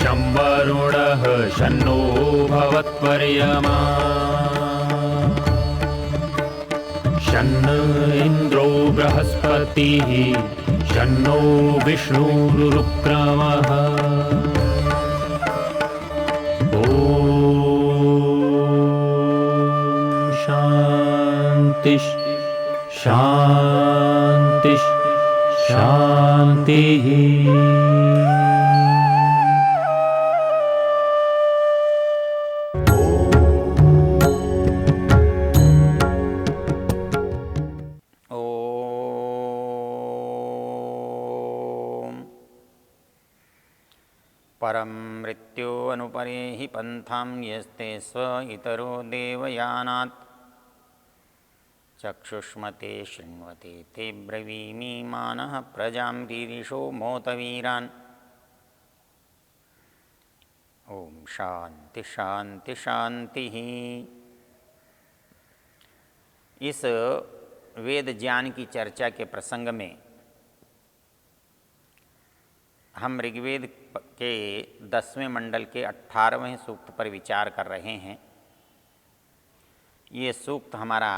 शं वरुणः शन्नो भवत्वर्यमा शन्न इन्द्रो बृहस्पतिः शन्नो विष्णुरुक्रमः ॐ शान्ति शान्ति शान्तिः। परं मृत्यो अनुपरेहि पंथां यस्ते स्व इतरो देवयानात् चक्षुष्मते शृण्वते ते ब्रवीमि मानः प्रजां रीरिषो मोतवीरान्। ओम शांति शांति शांति। इस वेद ज्ञान की चर्चा के प्रसंग में हम ऋग्वेद के 10वें मंडल के 18वें सूक्त पर विचार कर रहे हैं। ये सूक्त हमारा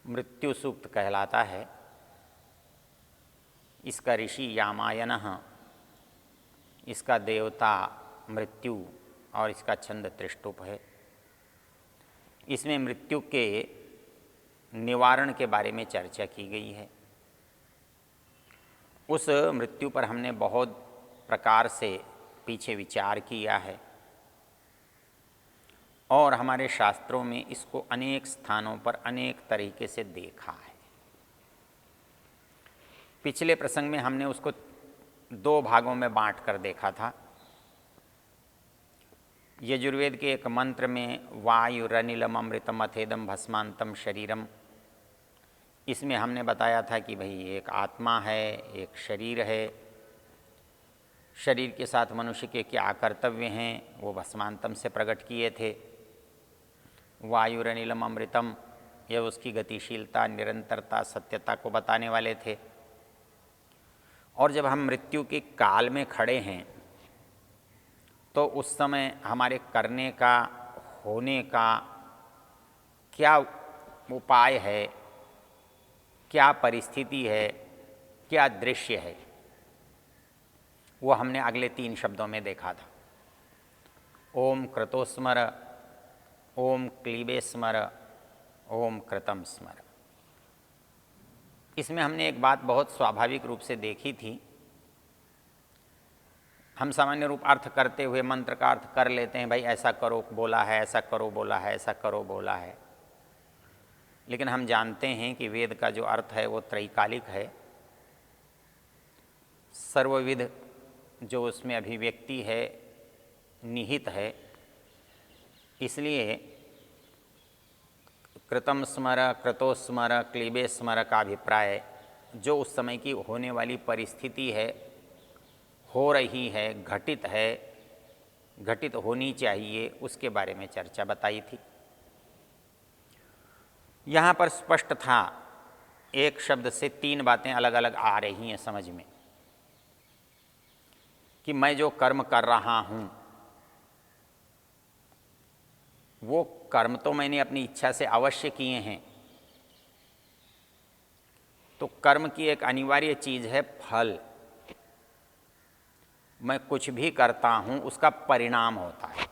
मृत्यु सूक्त कहलाता है। इसका ऋषि यामायनः, इसका देवता मृत्यु और इसका छंद त्रिष्टुप है। इसमें मृत्यु के निवारण के बारे में चर्चा की गई है। उस मृत्यु पर हमने बहुत प्रकार से पीछे विचार किया है और हमारे शास्त्रों में इसको अनेक स्थानों पर अनेक तरीके से देखा है। पिछले प्रसंग में हमने उसको 2 भागों में बांट कर देखा था। यजुर्वेद के एक मंत्र में वायुरनिलम अमृतम अथेदम भस्मांतम शरीरम, इसमें हमने बताया था कि भाई एक आत्मा है, एक शरीर है। शरीर के साथ मनुष्य के क्या कर्तव्य हैं वो भस्मांतम से प्रकट किए थे। वायुरनिलम अमृतम, यह उसकी गतिशीलता, निरंतरता, सत्यता को बताने वाले थे। और जब हम मृत्यु के काल में खड़े हैं तो उस समय हमारे करने का, होने का क्या उपाय है, क्या परिस्थिति है, क्या दृश्य है, वो हमने अगले 3 शब्दों में देखा था। ओम क्रतोस्मर, ओम क्लीबे स्मर, ओम कृतम स्मर। इसमें हमने एक बात बहुत स्वाभाविक रूप से देखी थी। हम सामान्य रूप अर्थ करते हुए मंत्र का अर्थ कर लेते हैं, भाई ऐसा करो बोला है, ऐसा करो बोला है, ऐसा करो बोला है। लेकिन हम जानते हैं कि वेद का जो अर्थ है वो त्रैकालिक है। सर्वविध जो उसमें अभिव्यक्ति है निहित है। इसलिए कृतम स्मर, कृतोस्मर, क्लीबे स्मर का अभिप्राय जो उस समय की होने वाली परिस्थिति है, हो रही है, घटित है, घटित होनी चाहिए, उसके बारे में चर्चा बताई थी। यहाँ पर स्पष्ट था, एक शब्द से 3 बातें अलग अलग आ रही हैं समझ में, कि मैं जो कर्म कर रहा हूँ वो कर्म तो मैंने अपनी इच्छा से अवश्य किए हैं। तो कर्म की एक अनिवार्य चीज़ है फल। मैं कुछ भी करता हूँ उसका परिणाम होता है।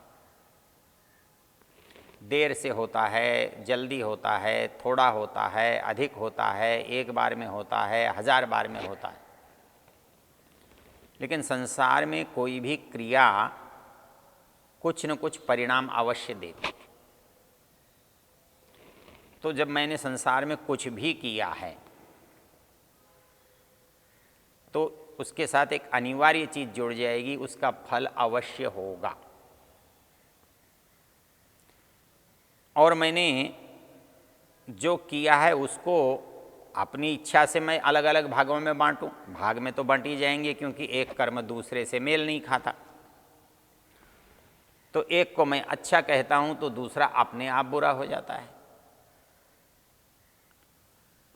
देर से होता है, जल्दी होता है, थोड़ा होता है, अधिक होता है, एक बार में होता है, 1000 बार में होता है। लेकिन संसार में कोई भी क्रिया कुछ न कुछ परिणाम अवश्य देती। तो जब मैंने संसार में कुछ भी किया है तो उसके साथ एक अनिवार्य चीज़ जुड़ जाएगी, उसका फल अवश्य होगा। और मैंने जो किया है उसको अपनी इच्छा से मैं अलग अलग भागों में बांटूं, भाग में तो बांट ही जाएंगे, क्योंकि एक कर्म दूसरे से मेल नहीं खाता। तो एक को मैं अच्छा कहता हूं तो दूसरा अपने आप बुरा हो जाता है,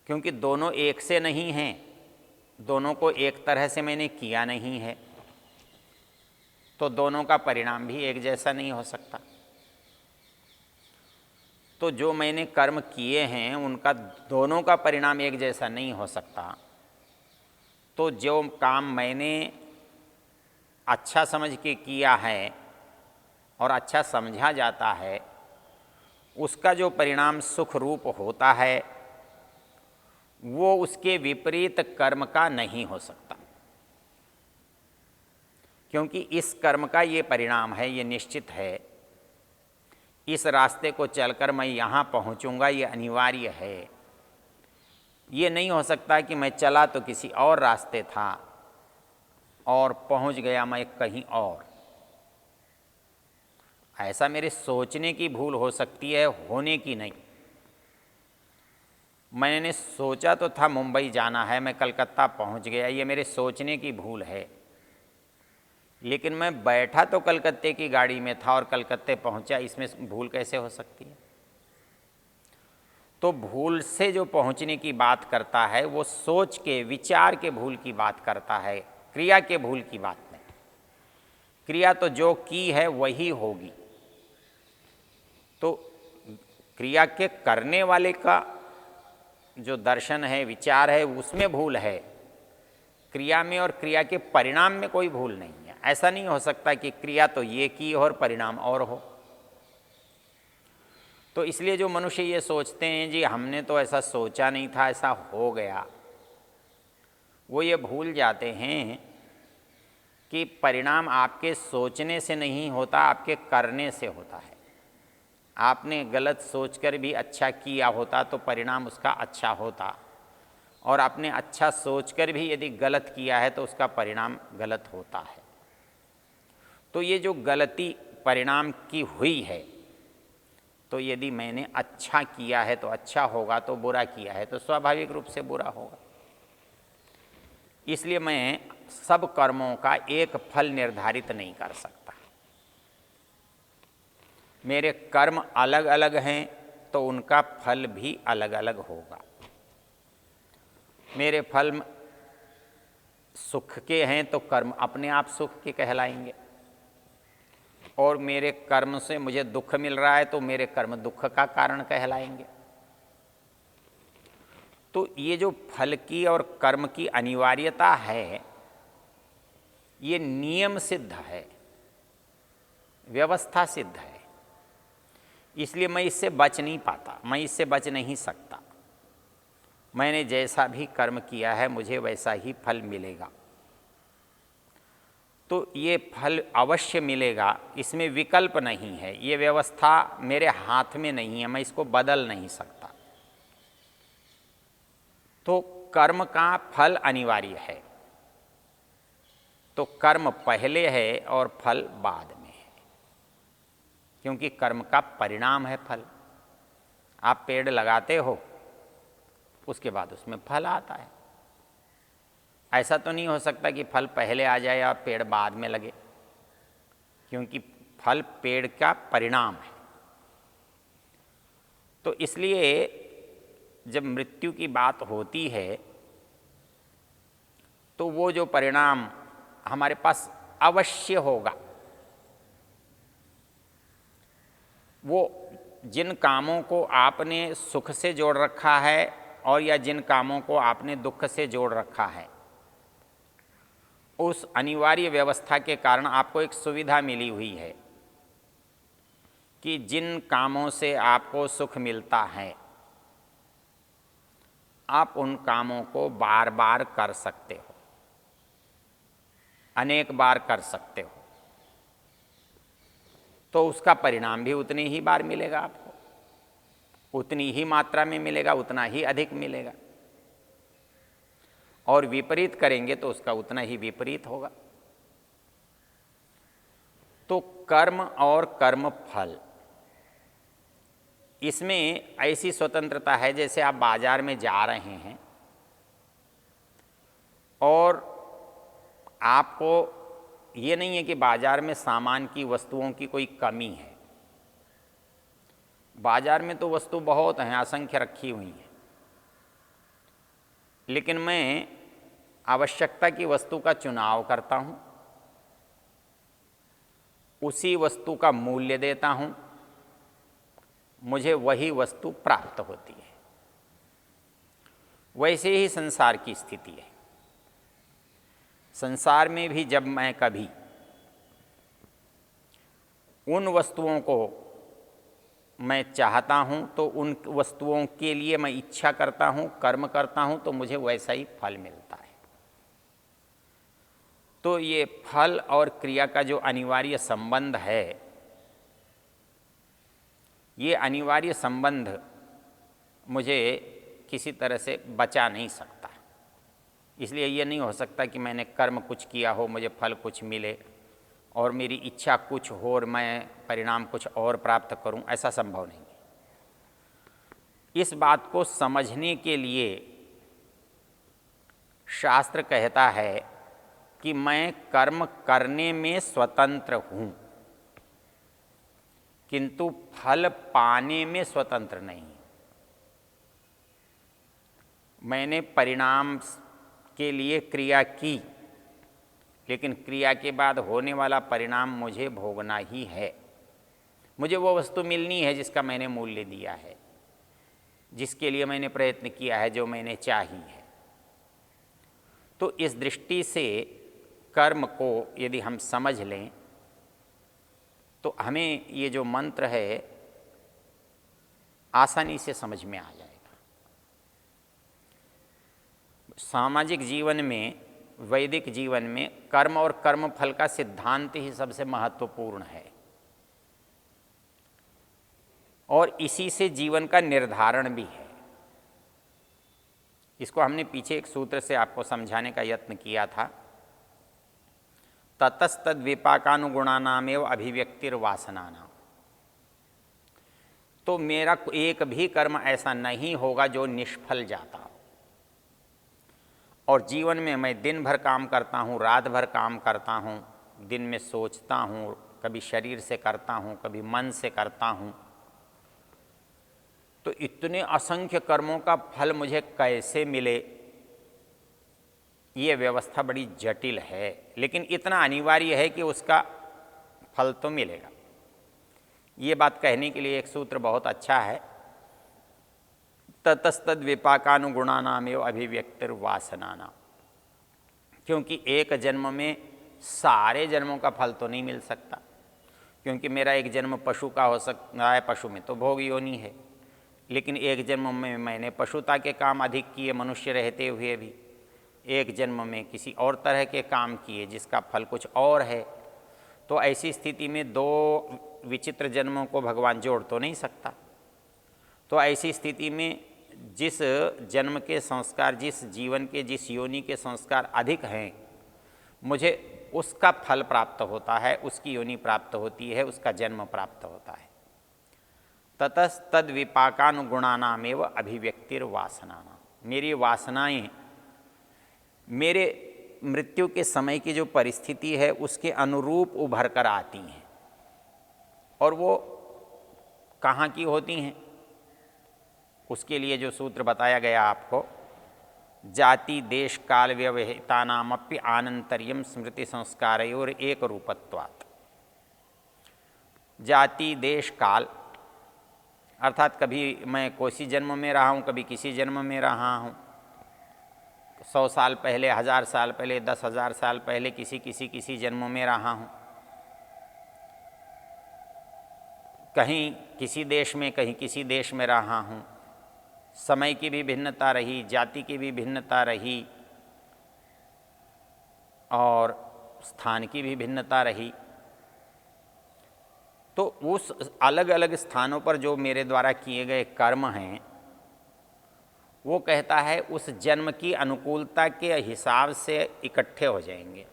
क्योंकि दोनों एक से नहीं हैं, दोनों को एक तरह से मैंने किया नहीं है। तो दोनों का परिणाम भी एक जैसा नहीं हो सकता। तो जो मैंने कर्म किए हैं उनका दोनों का परिणाम एक जैसा नहीं हो सकता। तो जो काम मैंने अच्छा समझ के किया है और अच्छा समझा जाता है, उसका जो परिणाम सुख रूप होता है वो उसके विपरीत कर्म का नहीं हो सकता, क्योंकि इस कर्म का ये परिणाम है, ये निश्चित है। इस रास्ते को चलकर मैं यहाँ पहुँचूँगा, ये अनिवार्य है। ये नहीं हो सकता कि मैं चला तो किसी और रास्ते था और पहुँच गया मैं कहीं और। ऐसा मेरे सोचने की भूल हो सकती है, होने की नहीं। मैंने सोचा तो था मुंबई जाना है, मैं कलकत्ता पहुँच गया, ये मेरे सोचने की भूल है। लेकिन मैं बैठा तो कलकत्ते की गाड़ी में था और कलकत्ते पहुँचा, इसमें भूल कैसे हो सकती है? तो भूल से जो पहुँचने की बात करता है वो सोच के, विचार के भूल की बात करता है, क्रिया के भूल की बात नहीं। क्रिया तो जो की है वही होगी। तो क्रिया के करने वाले का जो दर्शन है, विचार है, उसमें भूल है। क्रिया में और क्रिया के परिणाम में कोई भूल नहीं है। ऐसा नहीं हो सकता कि क्रिया तो ये की और परिणाम और हो। तो इसलिए जो मनुष्य ये सोचते हैं जी हमने तो ऐसा सोचा नहीं था, ऐसा हो गया, वो ये भूल जाते हैं कि परिणाम आपके सोचने से नहीं होता, आपके करने से होता है। आपने गलत सोचकर भी अच्छा किया होता तो परिणाम उसका अच्छा होता, और आपने अच्छा सोचकर भी यदि गलत किया है तो उसका परिणाम गलत होता है। तो ये जो गलती परिणाम की हुई है, तो यदि मैंने अच्छा किया है तो अच्छा होगा, तो बुरा किया है तो स्वाभाविक रूप से बुरा होगा। इसलिए मैं सब कर्मों का एक फल निर्धारित नहीं कर सकता। मेरे कर्म अलग अलग हैं तो उनका फल भी अलग अलग होगा। मेरे फल सुख के हैं तो कर्म अपने आप सुख के कहलाएंगे, और मेरे कर्म से मुझे दुख मिल रहा है तो मेरे कर्म दुख का कारण कहलाएंगे। तो ये जो फल की और कर्म की अनिवार्यता है, ये नियम सिद्ध है, व्यवस्था सिद्ध है। इसलिए मैं इससे बच नहीं पाता, मैं इससे बच नहीं सकता। मैंने जैसा भी कर्म किया है मुझे वैसा ही फल मिलेगा। तो ये फल अवश्य मिलेगा, इसमें विकल्प नहीं है। ये व्यवस्था मेरे हाथ में नहीं है, मैं इसको बदल नहीं सकता। तो कर्म का फल अनिवार्य है। तो कर्म पहले है और फल बाद में है, क्योंकि कर्म का परिणाम है फल। आप पेड़ लगाते हो, उसके बाद उसमें फल आता है। ऐसा तो नहीं हो सकता कि फल पहले आ जाए और पेड़ बाद में लगे, क्योंकि फल पेड़ का परिणाम है। तो इसलिए जब मृत्यु की बात होती है तो वो जो परिणाम हमारे पास अवश्य होगा, वो जिन कामों को आपने सुख से जोड़ रखा है और या जिन कामों को आपने दुख से जोड़ रखा है, उस अनिवार्य व्यवस्था के कारण आपको एक सुविधा मिली हुई है कि जिन कामों से आपको सुख मिलता है आप उन कामों को बार बार कर सकते हो, अनेक बार कर सकते हो। तो उसका परिणाम भी उतनी ही बार मिलेगा आपको, उतनी ही मात्रा में मिलेगा, उतना ही अधिक मिलेगा। और विपरीत करेंगे तो उसका उतना ही विपरीत होगा। तो कर्म और कर्म फल, इसमें ऐसी स्वतंत्रता है जैसे आप बाजार में जा रहे हैं और आपको ये नहीं है कि बाजार में सामान की, वस्तुओं की कोई कमी है। बाजार में तो वस्तु बहुत हैं, असंख्य रखी हुई हैं, लेकिन मैं आवश्यकता की वस्तु का चुनाव करता हूँ उसी वस्तु का मूल्य देता हूँ, मुझे वही वस्तु प्राप्त होती है। वैसे ही संसार की स्थिति है। संसार में भी जब मैं कभी उन वस्तुओं को मैं चाहता हूँ तो उन वस्तुओं के लिए मैं इच्छा करता हूँ, कर्म करता हूँ, तो मुझे वैसा ही फल मिलता है। तो ये फल और क्रिया का जो अनिवार्य संबंध है, ये अनिवार्य संबंध मुझे किसी तरह से बचा नहीं सकता। इसलिए ये नहीं हो सकता कि मैंने कर्म कुछ किया हो, मुझे फल कुछ मिले, और मेरी इच्छा कुछ हो और मैं परिणाम कुछ और प्राप्त करूं, ऐसा संभव नहीं है। इस बात को समझने के लिए शास्त्र कहता है कि मैं कर्म करने में स्वतंत्र हूँ, किंतु फल पाने में स्वतंत्र नहीं। मैंने परिणाम के लिए क्रिया की, लेकिन क्रिया के बाद होने वाला परिणाम मुझे भोगना ही है। मुझे वो वस्तु मिलनी है जिसका मैंने मूल्य दिया है, जिसके लिए मैंने प्रयत्न किया है, जो मैंने चाही है। तो इस दृष्टि से कर्म को यदि हम समझ लें तो हमें ये जो मंत्र है आसानी से समझ में आ जाएगा। सामाजिक जीवन में, वैदिक जीवन में कर्म और कर्म फल का सिद्धांत ही सबसे महत्वपूर्ण है, और इसी से जीवन का निर्धारण भी है। इसको हमने पीछे एक सूत्र से आपको समझाने का यत्न किया था। ततस्तद विपाकानुगुणानामेव अभिव्यक्तिर्वासनानाम। तो मेरा एक भी कर्म ऐसा नहीं होगा जो निष्फल जाता हो। और जीवन में मैं दिन भर काम करता हूँ, रात भर काम करता हूँ, दिन में सोचता हूँ, कभी शरीर से करता हूँ, कभी मन से करता हूँ, तो इतने असंख्य कर्मों का फल मुझे कैसे मिले, ये व्यवस्था बड़ी जटिल है। लेकिन इतना अनिवार्य है कि उसका फल तो मिलेगा। ये बात कहने के लिए एक सूत्र बहुत अच्छा है, ततस्तद विपाकानुगुणानामेव अभिव्यक्तिर्वासनानाम। क्योंकि एक जन्म में सारे जन्मों का फल तो नहीं मिल सकता, क्योंकि मेरा एक जन्म पशु का हो सकता है, पशु में तो भोग योनि है, लेकिन एक जन्म में मैंने पशुता के काम अधिक किए मनुष्य रहते हुए भी, एक जन्म में किसी और तरह के काम किए जिसका फल कुछ और है। तो ऐसी स्थिति में दो विचित्र जन्मों को भगवान जोड़ तो नहीं सकता। तो ऐसी स्थिति में जिस जन्म के संस्कार, जिस जीवन के, जिस योनि के संस्कार अधिक हैं, मुझे उसका फल प्राप्त होता है, उसकी योनि प्राप्त होती है, उसका जन्म प्राप्त होता है। ततस्तद विपाकानुगुणानामेव अभिव्यक्तिर्वासनानाम। मेरी वासनाएं मेरे मृत्यु के समय की जो परिस्थिति है उसके अनुरूप उभर कर आती हैं। और वो कहाँ की होती हैं, उसके लिए जो सूत्र बताया गया आपको, जाति देश काल व्यवहितानामप्य आनंतर्यम स्मृति संस्कारयोर एक रूपत्वात्। जाति देश काल अर्थात कभी मैं कोसी जन्म में रहा हूँ, कभी किसी जन्म में रहा हूँ, 100 साल पहले, 1000 साल पहले, 10,000 साल पहले किसी जन्म में रहा हूँ, कहीं किसी देश में, कहीं किसी देश में रहा हूँ। समय की भी भिन्नता रही, जाति की भी भिन्नता रही, और स्थान की भी भिन्नता रही। तो उस अलग अलग स्थानों पर जो मेरे द्वारा किए गए कर्म हैं, वो कहता है उस जन्म की अनुकूलता के हिसाब से इकट्ठे हो जाएंगे।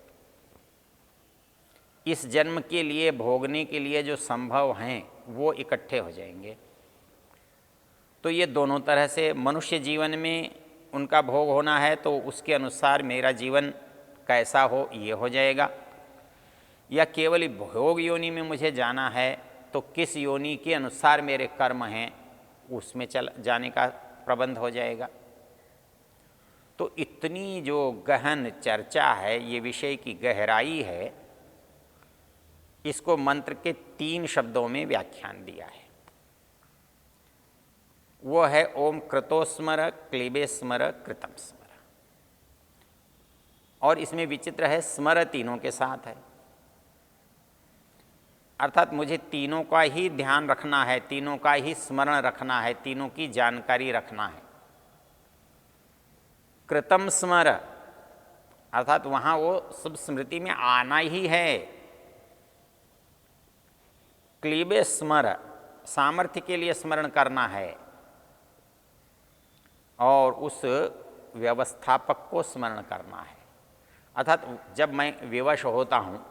इस जन्म के लिए भोगने के लिए जो संभव हैं वो इकट्ठे हो जाएंगे। तो ये दोनों तरह से मनुष्य जीवन में उनका भोग होना है तो उसके अनुसार मेरा जीवन कैसा हो ये हो जाएगा, या केवल भोग योनि में मुझे जाना है तो किस योनि के अनुसार मेरे कर्म हैं उसमें जाने का प्रबंध हो जाएगा। तो इतनी जो गहन चर्चा है, ये विषय की गहराई है, इसको मंत्र के 3 शब्दों में व्याख्यान दिया है। वो है ओम कृतोस्मर क्लीबे स्मर कृतम स्मर। और इसमें विचित्र है, स्मर तीनों के साथ है, अर्थात मुझे तीनों का ही ध्यान रखना है, तीनों का ही स्मरण रखना है, तीनों की जानकारी रखना है। कृतम स्मर अर्थात वहाँ वो सब स्मृति में आना ही है। क्लीबे स्मर सामर्थ्य के लिए स्मरण करना है, और उस व्यवस्थापक को स्मरण करना है। अर्थात जब मैं विवश होता हूँ,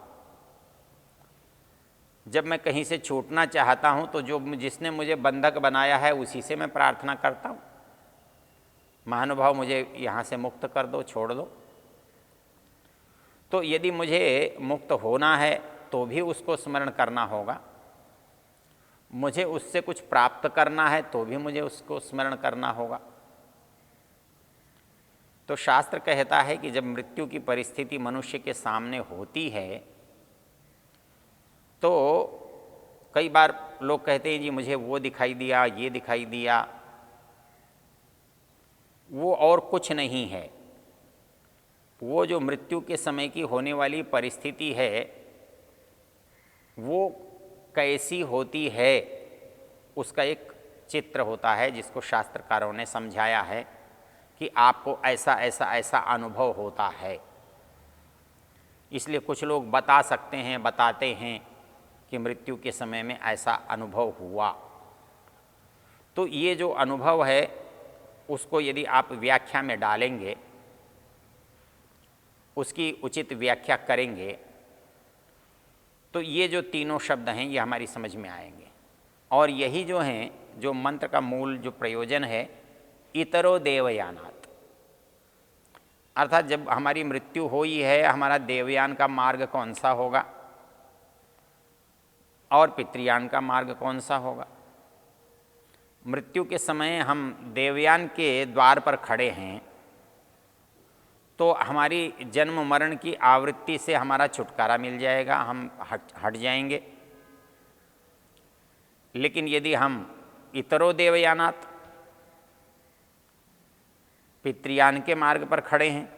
जब मैं कहीं से छूटना चाहता हूँ, तो जो जिसने मुझे बंधक बनाया है उसी से मैं प्रार्थना करता हूँ, महानुभाव मुझे यहाँ से मुक्त कर दो, छोड़ दो। तो यदि मुझे मुक्त होना है तो भी उसको स्मरण करना होगा, मुझे उससे कुछ प्राप्त करना है तो भी मुझे उसको स्मरण करना होगा। तो शास्त्र कहता है कि जब मृत्यु की परिस्थिति मनुष्य के सामने होती है तो कई बार लोग कहते हैं जी मुझे वो दिखाई दिया, ये दिखाई दिया। वो और कुछ नहीं है, वो जो मृत्यु के समय की होने वाली परिस्थिति है वो कैसी होती है उसका एक चित्र होता है, जिसको शास्त्रकारों ने समझाया है कि आपको ऐसा ऐसा ऐसा अनुभव होता है। इसलिए कुछ लोग बता सकते हैं, बताते हैं कि मृत्यु के समय में ऐसा अनुभव हुआ। तो ये जो अनुभव है उसको यदि आप व्याख्या में डालेंगे, उसकी उचित व्याख्या करेंगे, तो ये जो तीनों शब्द हैं ये हमारी समझ में आएंगे। और यही जो हैं, जो मंत्र का मूल जो प्रयोजन है, इतरो देवयानात्, अर्थात जब हमारी मृत्यु हुई है हमारा देवयान का मार्ग कौन सा होगा और पितृयान का मार्ग कौन सा होगा। मृत्यु के समय हम देवयान के द्वार पर खड़े हैं तो हमारी जन्म मरण की आवृत्ति से हमारा छुटकारा मिल जाएगा, हम हट जाएंगे। लेकिन यदि हम इतरो देवयानात् पितृयान के मार्ग पर खड़े हैं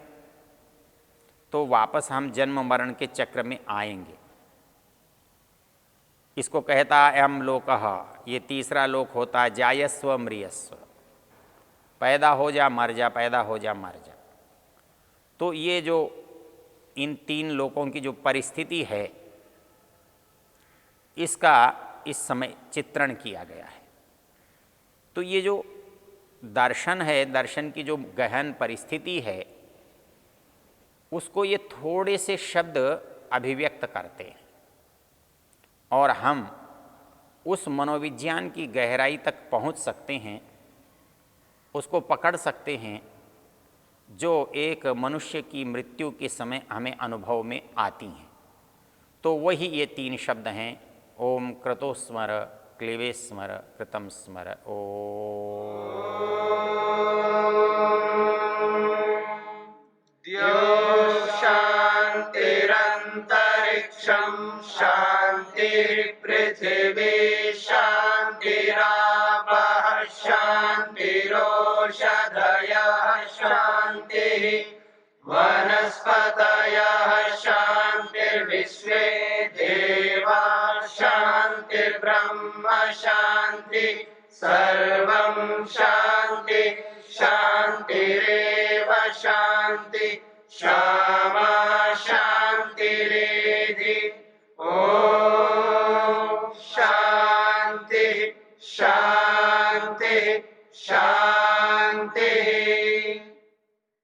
तो वापस हम जन्म मरण के चक्र में आएंगे। इसको कहता है अयम लोकः, ये तीसरा लोक होता है जायस्व म्रियस्व, पैदा हो जा मर जा, पैदा हो जा मर जा। तो ये जो इन 3 लोकों की जो परिस्थिति है इसका इस समय चित्रण किया गया है। तो ये जो दर्शन है, दर्शन की जो गहन परिस्थिति है उसको ये थोड़े से शब्द अभिव्यक्त करते हैं और हम उस मनोविज्ञान की गहराई तक पहुंच सकते हैं, उसको पकड़ सकते हैं जो एक मनुष्य की मृत्यु के समय हमें अनुभव में आती हैं। तो वही ये 3 शब्द हैं, ओम क्रतोस्मर क्लीवे स्मर कृतम स्मर। शांतिरंतरिक्षं शांतिर्पृथिवी शांतिरापः शांतिरोषधयः शांतिः वनस्पतयः शांतिर्विश्वे देवा शांतिर्ब्रह्म शांति सर्वं शांति शांतिरेव शांति क्षमा शांतिरेधि। ओम शांति शांति शांति।